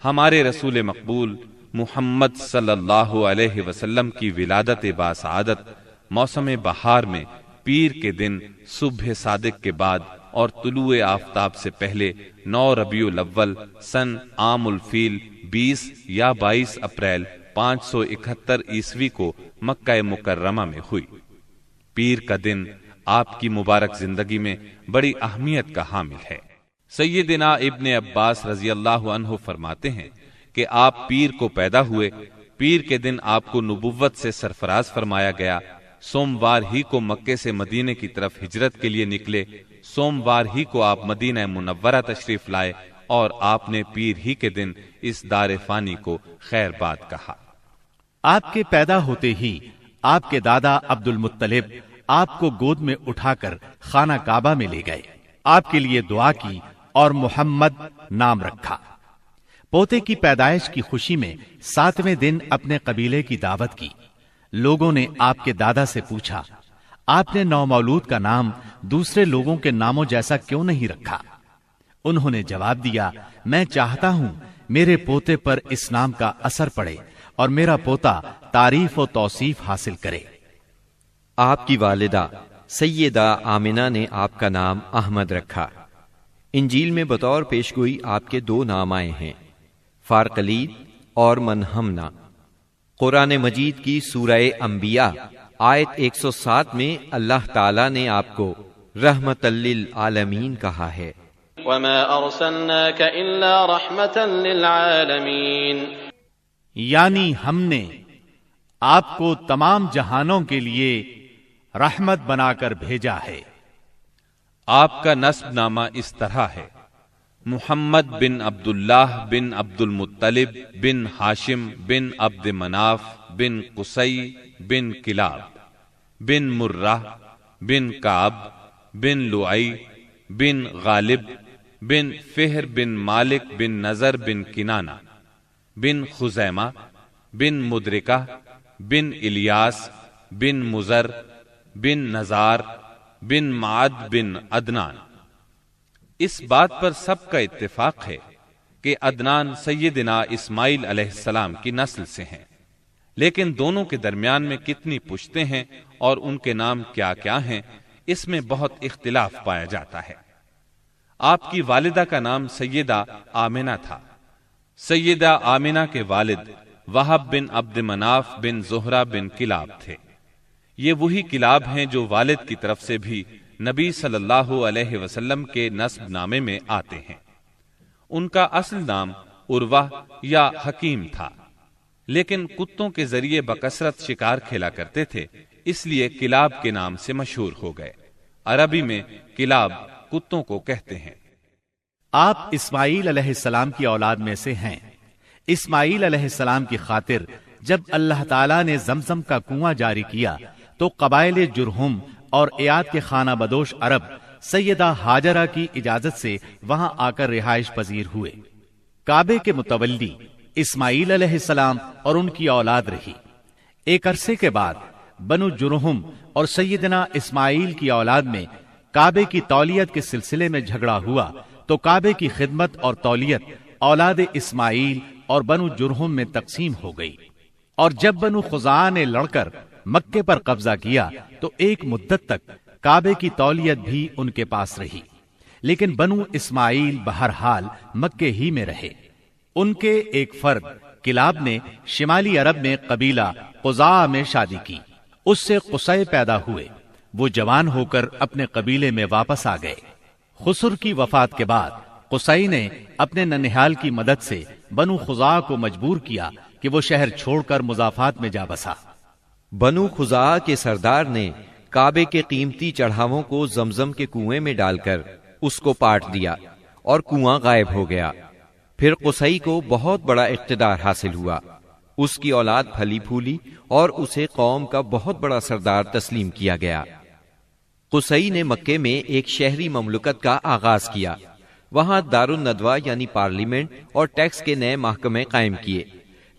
ہمارے رسول مقبول محمد صلی اللہ علیہ وسلم کی ولادت باسعادت موسم بہار میں پیر کے دن صبح صادق کے بعد اور طلوع آفتاب سے پہلے 9 ربیع الاول سن عام الفیل 20 یا 22 اپریل 571 عیسوی کو مکہ مکرمہ میں ہوئی۔ پیر کا دن آپ کی مبارک زندگی میں بڑی اہمیت کا حامل ہے۔ سیدنا ابن عباس رضی اللہ عنہ فرماتے ہیں کہ آپ پیر کو پیدا ہوئے، پیر کے دن آپ کو نبوت سے سرفراز فرمایا گیا، سوموار ہی کو مکے سے مدینے کی طرف ہجرت کے لیے نکلے، سوموار ہی کو آپ مدینہ منورہ تشریف لائے اور آپ نے پیر ہی کے دن اس دار فانی کو خیر باد کہا۔ آپ کے پیدا ہوتے ہی آپ کے دادا عبد المطلب آپ کو گود میں اٹھا کر خانہ کعبہ میں لے گئے، آپ کے لیے دعا کی اور محمد نام رکھا۔ پوتے کی پیدائش کی خوشی میں 7ویں دن اپنے قبیلے کی دعوت کی۔ لوگوں نے آپ کے دادا سے پوچھا، آپ نے نومولود کا نام دوسرے لوگوں کے ناموں جیسا کیوں نہیں رکھا؟ انہوں نے جواب دیا، میں چاہتا ہوں میرے پوتے پر اس نام کا اثر پڑے اور میرا پوتا تعریف و توصیف حاصل کرے۔ آپ کی والدہ سیدہ آمنہ نے آپ کا نام احمد رکھا۔ انجیل میں بطور پیشگوئی آپ کے 2 نام آئے ہیں، فارقلید اور منہمنا۔ قرآن مجید کی سورہ انبیاء آیت 107 میں اللہ تعالیٰ نے آپ کو رحمت للعالمین کہا ہے، وَمَا أَرْسَلْنَاكَ إِلَّا رَحْمَةً لِلْعَالَمِينَ، یعنی ہم نے آپ کو تمام جہانوں کے لیے رحمت بنا کر بھیجا ہے۔ آپ کا نسب نامہ اس طرح ہے: محمد بن عبداللہ بن عبد المطلب بن ہاشم بن عبد مناف بن قصی بن کلاب بن مرہ بن کعب بن لعی بن غالب بن فہر بن مالک بن نظر بن کنانہ بن خزیمہ بن مدرکہ بن الیاس بن مزر بن نزار بن معد بن عدنان۔ اس بات پر سب کا اتفاق ہے کہ عدنان سیدنا اسماعیل علیہ السلام کی نسل سے ہیں، لیکن دونوں کے درمیان میں کتنی پشتیں ہیں اور ان کے نام کیا کیا ہیں، اس میں بہت اختلاف پایا جاتا ہے۔ آپ کی والدہ کا نام سیدہ آمنہ تھا۔ سیدہ آمنہ کے والد وہب بن عبد مناف بن زہرہ بن کلاب تھے۔ یہ وہی کلاب ہیں جو والد کی طرف سے بھی نبی صلی اللہ علیہ وسلم کے نسب نامے میں آتے ہیں۔ ان کا اصل نام عروہ یا حکیم تھا، لیکن کتوں کے ذریعے بکثرت شکار کھیلا کرتے تھے، اس لیے کلاب کے نام سے مشہور ہو گئے۔ عربی میں کلاب کتوں کو کہتے ہیں۔ آپ اسماعیل علیہ السلام کی اولاد میں سے ہیں۔ اسماعیل علیہ السلام کی خاطر جب اللہ تعالیٰ نے زمزم کا کنواں جاری کیا تو قبائل جرہم اور ایاد کے خانہ بدوش عرب سیدہ ہاجرہ کی اجازت سے وہاں آ کر رہائش پذیر ہوئے۔ کعبے کے متولی اسماعیل علیہ السلام اور ان کی اولاد رہی۔ ایک عرصے کے بعد بنو جرہم اور سیدنا اسماعیل کی اولاد میں کعبے کی تولیت کے سلسلے میں جھگڑا ہوا تو کعبے کی خدمت اور تولیت اولاد اسماعیل اور بنو جرہم میں تقسیم ہو گئی، اور جب بنو خزاعہ نے لڑ کر مکے پر قبضہ کیا تو ایک مدت تک کعبے کی تولیت بھی ان کے پاس رہی، لیکن بنو اسماعیل بہرحال مکے ہی میں رہے۔ ان کے ایک فرد کلاب نے شمالی عرب میں قبیلہ قزاعہ میں شادی کی، اس سے قصی پیدا ہوئے۔ وہ جوان ہو کر اپنے قبیلے میں واپس آ گئے۔ خسر کی وفات کے بعد قصی نے اپنے ننہال کی مدد سے بنو خزاعہ کو مجبور کیا کہ وہ شہر چھوڑ کر مضافات میں جا بسا۔ بنو خزاعہ کے سردار نے کعبے کے قیمتی چڑھاووں کو زمزم کے کنویں میں ڈال کر اس کو پاٹ دیا اور کنواں غائب ہو گیا۔ پھر قصی کو بہت بڑا اقتدار حاصل ہوا، اس کی اولاد پھلی پھولی اور اسے قوم کا بہت بڑا سردار تسلیم کیا گیا۔ قصی نے مکے میں ایک شہری مملکت کا آغاز کیا، وہاں دار الندوہ یعنی پارلیمنٹ اور ٹیکس کے نئے محکمے قائم کیے،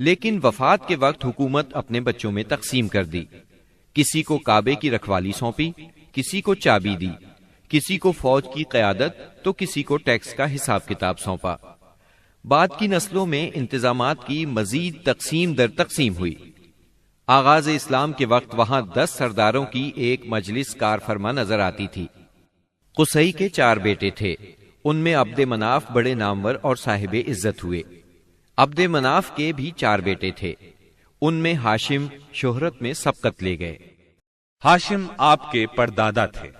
لیکن وفات کے وقت حکومت اپنے بچوں میں تقسیم کر دی۔ کسی کو کعبے کی رکھوالی سونپی، کسی کو چابی دی، کسی کو فوج کی قیادت تو کسی کو ٹیکس کا حساب کتاب سونپا۔ بعد کی نسلوں میں انتظامات کی مزید تقسیم در تقسیم ہوئی۔ آغاز اسلام کے وقت وہاں 10 سرداروں کی ایک مجلس کار فرما نظر آتی تھی۔ قصی کے 4 بیٹے تھے، ان میں عبد مناف بڑے نامور اور صاحب عزت ہوئے۔ عبد مناف کے بھی 4 بیٹے تھے، ان میں ہاشم شہرت میں سبقت لے گئے۔ ہاشم آپ کے پردادا تھے،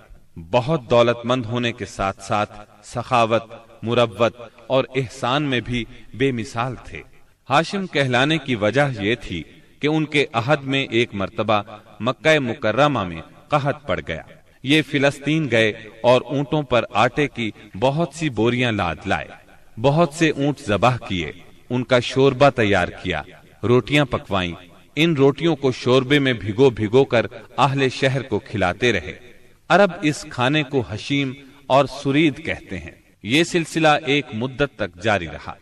بہت دولت مند ہونے کے ساتھ ساتھ سخاوت، مروت اور احسان میں بھی بے مثال تھے۔ ہاشم کہلانے کی وجہ یہ تھی کہ ان کے عہد میں ایک مرتبہ مکہ مکرمہ میں قحط پڑ گیا۔ یہ فلسطین گئے اور اونٹوں پر آٹے کی بہت سی بوریاں لاد لائے، بہت سے اونٹ ذبح کیے، ان کا شوربہ تیار کیا، روٹیاں پکوائیں۔ ان روٹیوں کو شوربے میں بھگو بھگو کر اہل شہر کو کھلاتے رہے۔ عرب اس کھانے کو حشیم اور سرید کہتے ہیں۔ یہ سلسلہ ایک مدت تک جاری رہا،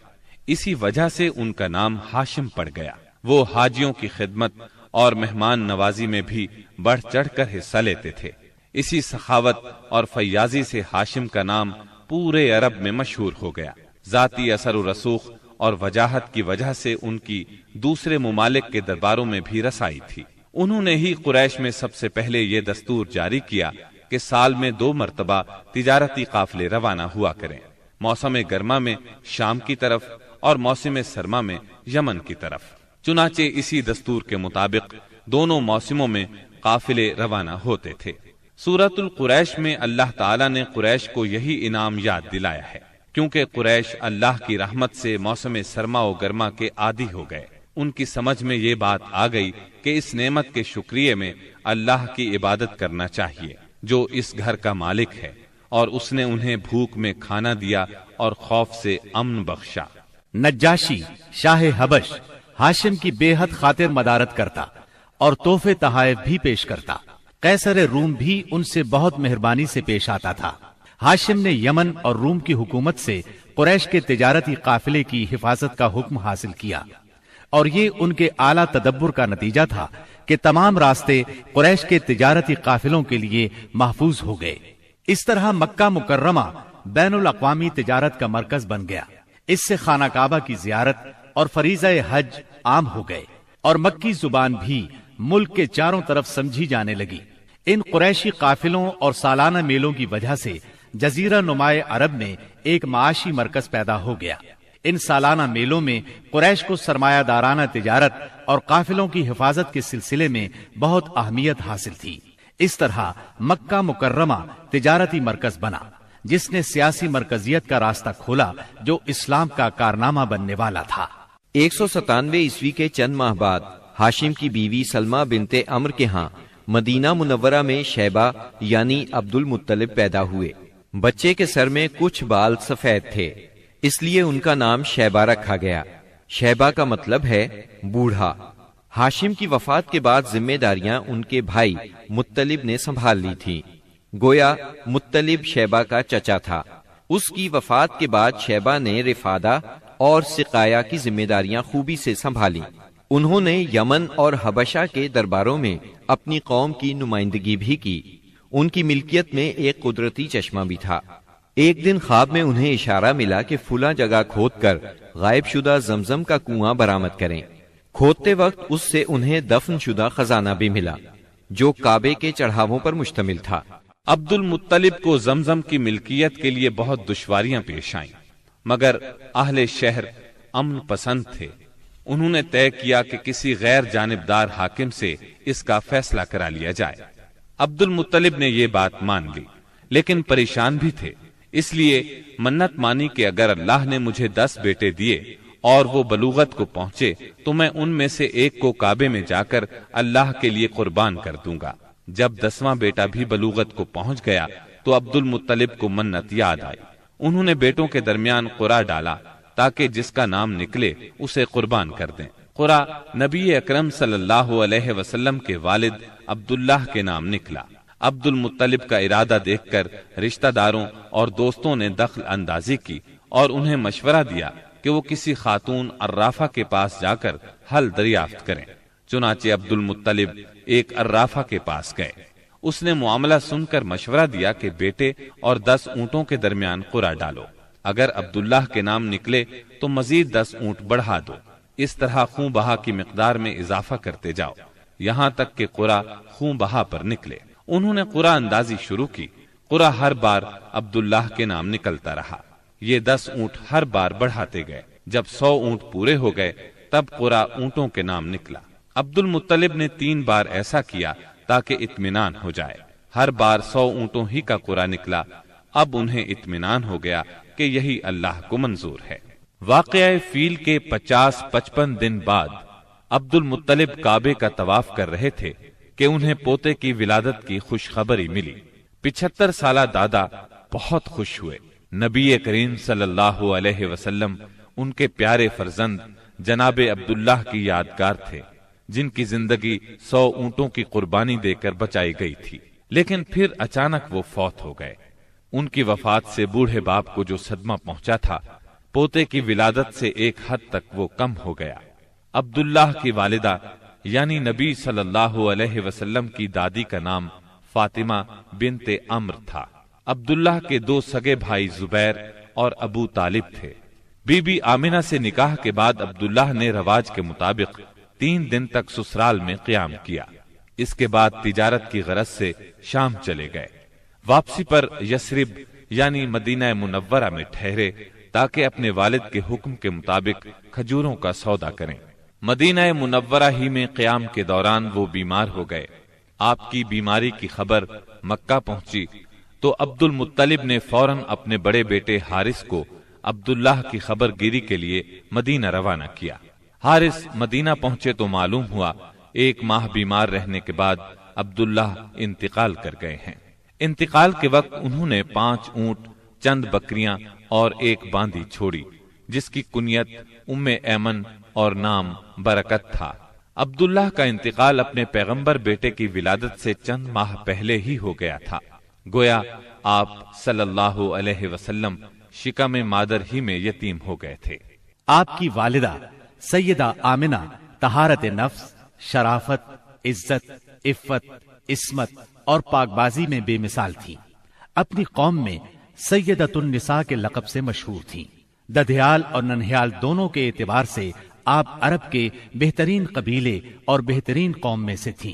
اسی وجہ سے ان کا نام ہاشم پڑ گیا۔ وہ حاجیوں کی خدمت اور مہمان نوازی میں بھی بڑھ چڑھ کر حصہ لیتے تھے۔ اسی سخاوت اور فیاضی سے ہاشم کا نام پورے عرب میں مشہور ہو گیا۔ ذاتی اثر و رسوخ اور وجاہت کی وجہ سے ان کی دوسرے ممالک کے درباروں میں بھی رسائی تھی۔ انہوں نے ہی قریش میں سب سے پہلے یہ دستور جاری کیا کہ سال میں 2 مرتبہ تجارتی قافلے روانہ ہوا کریں، موسم گرما میں شام کی طرف اور موسم سرما میں یمن کی طرف۔ چنانچہ اسی دستور کے مطابق دونوں موسموں میں قافلے روانہ ہوتے تھے۔ سورۃ القریش میں اللہ تعالیٰ نے قریش کو یہی انعام یاد دلایا ہے، کیونکہ قریش اللہ کی رحمت سے موسم سرما و گرما کے عادی ہو گئے۔ ان کی سمجھ میں یہ بات آ گئی کہ اس نعمت کے شکریہ میں اللہ کی عبادت کرنا چاہیے جو اس گھر کا مالک ہے، اور اس نے انہیں بھوک میں کھانا دیا اور خوف سے امن بخشا۔ نجاشی شاہ حبش ہاشم کی بے حد خاطر مدارت کرتا اور تحفے تحائف بھی پیش کرتا۔ قیصر روم بھی ان سے بہت مہربانی سے پیش آتا تھا۔ ہاشم نے یمن اور روم کی حکومت سے قریش کے تجارتی قافلے کی حفاظت کا حکم حاصل کیا، اور یہ ان کے اعلیٰ تدبر کا نتیجہ تھا کہ تمام راستے قریش کے تجارتی قافلوں کے لیے محفوظ ہو گئے۔ اس طرح مکہ مکرمہ بین الاقوامی تجارت کا مرکز بن گیا۔ اس سے خانہ کعبہ کی زیارت اور فریضہ حج عام ہو گئے، اور مکی زبان بھی ملک کے چاروں طرف سمجھی جانے لگی۔ ان قریشی قافلوں اور سالانہ میلوں کی وجہ سے جزیرہ نمائے عرب میں ایک معاشی مرکز پیدا ہو گیا۔ ان سالانہ میلوں میں قریش کو سرمایہ دارانہ تجارت اور قافلوں کی حفاظت کے سلسلے میں بہت اہمیت حاصل تھی۔ اس طرح مکہ مکرمہ تجارتی مرکز بنا، جس نے سیاسی مرکزیت کا راستہ کھولا جو اسلام کا کارنامہ بننے والا تھا۔ 197 عیسوی کے چند ماہ بعد ہاشم کی بیوی سلمہ بنت عمر کے ہاں مدینہ منورہ میں شیبہ یعنی عبد المطلب پیدا ہوئے۔ بچے کے سر میں کچھ بال سفید تھے، اس لیے ان کا نام شیبہ رکھا گیا۔ شیبہ کا مطلب ہے بوڑھا۔ ہاشم کی وفات کے بعد ذمہ داریاں ان کے بھائی مطلب نے سنبھال لی تھی۔ گویا مطلب شیبہ کا چچا تھا۔ اس کی وفات کے بعد شیبہ نے رفادہ اور سقایا کی ذمہ داریاں خوبی سے سنبھالی۔ انہوں نے یمن اور حبشہ کے درباروں میں اپنی قوم کی نمائندگی بھی کی۔ ان کی ملکیت میں ایک قدرتی چشمہ بھی تھا۔ ایک دن خواب میں انہیں اشارہ ملا کہ فلاں جگہ کھود کر غائب شدہ زمزم کا کنواں برآمد کریں۔ کھودتے وقت اس سے انہیں دفن شدہ خزانہ بھی ملا جو کعبے کے چڑھاووں پر مشتمل تھا۔ عبد المطلب کو زمزم کی ملکیت کے لیے بہت دشواریاں پیش آئیں، مگر اہل شہر امن پسند تھے۔ انہوں نے طے کیا کہ کسی غیر جانبدار حاکم سے اس کا فیصلہ کرا لیا جائے۔ عبد المطلب نے یہ بات مان لی، لیکن پریشان بھی تھے، اس لیے منت مانی کہ اگر اللہ نے مجھے 10 بیٹے دیے اور وہ بلوغت کو پہنچے تو میں ان میں سے ایک کو کعبے میں جا کر اللہ کے لیے قربان کر دوں گا۔ جب 10واں بیٹا بھی بلوغت کو پہنچ گیا تو عبد المطلب کو منت یاد آئی۔ انہوں نے بیٹوں کے درمیان قرعہ ڈالا تاکہ جس کا نام نکلے اسے قربان کر دیں۔ قرعہ نبی اکرم صلی اللہ علیہ وسلم کے والد عبداللہ کے نام نکلا۔ عبد المطلب کا ارادہ دیکھ کر رشتہ داروں اور دوستوں نے دخل اندازی کی اور انہیں مشورہ دیا کہ وہ کسی خاتون عرافہ کے پاس جا کر حل دریافت کریں۔ چنانچہ عبد المطلب ایک عرافہ کے پاس گئے۔ اس نے معاملہ سن کر مشورہ دیا کہ بیٹے اور 10 اونٹوں کے درمیان قرعہ ڈالو۔ اگر عبداللہ کے نام نکلے تو مزید 10 اونٹ بڑھا دو۔ اس طرح خون بہا کی مقدار میں اضافہ کرتے جاؤ یہاں تک کہ قرا خون بہا پر نکلے۔ انہوں نے قرا اندازی شروع کی۔ قرا ہر بار عبداللہ کے نام نکلتا رہا۔ یہ 10 اونٹ ہر بار بڑھاتے گئے۔ جب 100 اونٹ پورے ہو گئے تب قرا اونٹوں کے نام نکلا۔ عبد المطلب نے 3 بار ایسا کیا تاکہ اطمینان ہو جائے۔ ہر بار 100 اونٹوں ہی کا قرا نکلا۔ اب انہیں اطمینان ہو گیا کہ یہی اللہ کو منظور ہے۔ واقعہ فیل کے 50-55 دن بعد عبد المطلب کعبے کا طواف کر رہے تھے کہ انہیں پوتے کی ولادت کی خوشخبری ملی۔ 75 سالہ دادا بہت خوش ہوئے۔ نبی کریم صلی اللہ علیہ وسلم ان کے پیارے فرزند جناب عبداللہ کی یادگار تھے، جن کی زندگی 100 اونٹوں کی قربانی دے کر بچائی گئی تھی، لیکن پھر اچانک وہ فوت ہو گئے۔ ان کی وفات سے بوڑھے باپ کو جو صدمہ پہنچا تھا، پوتے کی ولادت سے ایک حد تک وہ کم ہو گیا۔ عبداللہ کی والدہ یعنی نبی صلی اللہ علیہ وسلم کی دادی کا نام فاطمہ بنت عمرو تھا۔ عبداللہ کے 2 سگے بھائی زبیر اور ابو طالب تھے۔ بی بی آمنہ سے نکاح کے بعد عبداللہ نے رواج کے مطابق 3 دن تک سسرال میں قیام کیا۔ اس کے بعد تجارت کی غرض سے شام چلے گئے۔ واپسی پر یثرب یعنی مدینہ منورہ میں ٹھہرے تاکہ اپنے والد کے حکم کے مطابق کھجوروں کا سودا کریں۔ مدینہ منورہ ہی میں قیام کے دوران وہ بیمار ہو گئے۔ آپ کی بیماری کی خبر مکہ پہنچی تو عبد المطلب نے فوراً اپنے بڑے بیٹے حارث کو عبداللہ کی خبر گیری کے لیے مدینہ روانہ کیا۔ حارث مدینہ پہنچے تو معلوم ہوا 1 ماہ بیمار رہنے کے بعد عبداللہ انتقال کر گئے ہیں۔ انتقال کے وقت انہوں نے 5 اونٹ، چند بکریاں اور 1 باندی چھوڑی، جس کی کنیت ام ایمن اور نام برکت تھا۔ عبداللہ کا انتقال اپنے پیغمبر بیٹے کی ولادت سے چند ماہ پہلے ہی ہو گیا تھا۔ گویا آپ صلی اللہ علیہ وسلم شکم مادر ہی میں یتیم ہو گئے تھے۔ آپ کی والدہ سیدہ آمنہ طہارت نفس، شرافت، عزت، عفت، عصمت اور پاک بازی میں بے مثال تھی۔ اپنی قوم میں سیدۃ النساء کے لقب سے مشہور تھیں۔ ددھیال اور ننہیال دونوں کے اعتبار سے آپ عرب کے بہترین قبیلے اور بہترین قوم میں سے تھیں۔